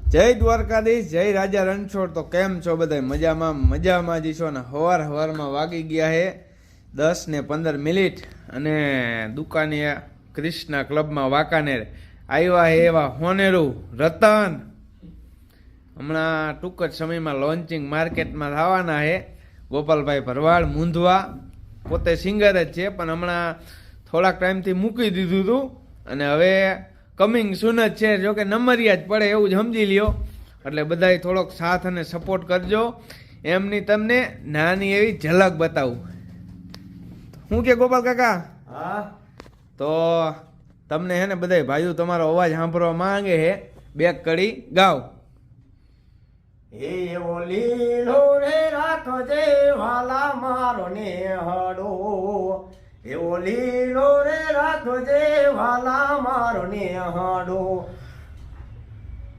જય દ્વારકાધીશ, જય રાજા રણછોડ। તો કેમ છો બધા? મજામાં જ છો ને? હવારમાં વાગી ગયા છે 10:15 અને દુકાને ક્રિષ્ના ક્લબમાં વાંકાનેર આવ્યા છે એવા હોનેરું રતન હમણાં ટૂંક જ સમયમાં લોન્ચિંગ માર્કેટમાં થવાના છે। ગોપાલભાઈ ભરવાડ મૂંધવા પોતે સિંગર જ છે, પણ હમણાં થોડાક ટાઈમથી મૂકી દીધું હતું અને હવે કમિંગ સૂન જ છે। જો કે નંબરિયા જ પડે એવું જ સમજી લ્યો, એટલે બધાય થોડોક સાથ અને સપોર્ટ કરજો। એમની તમને નાની એવી ઝલક બતાવું। શું કે ગોપાલ કાકા? હા, તો તમને હે ને બધાય ભાઈઓ તમારો અવાજ સાંભળવા માંગે છે, બે કડી ગાવ। એવો લીલો રે રાખજે વાલા મારો નેહડો, એવો લીલો રે રાખજે વાલા મારો નેહડો,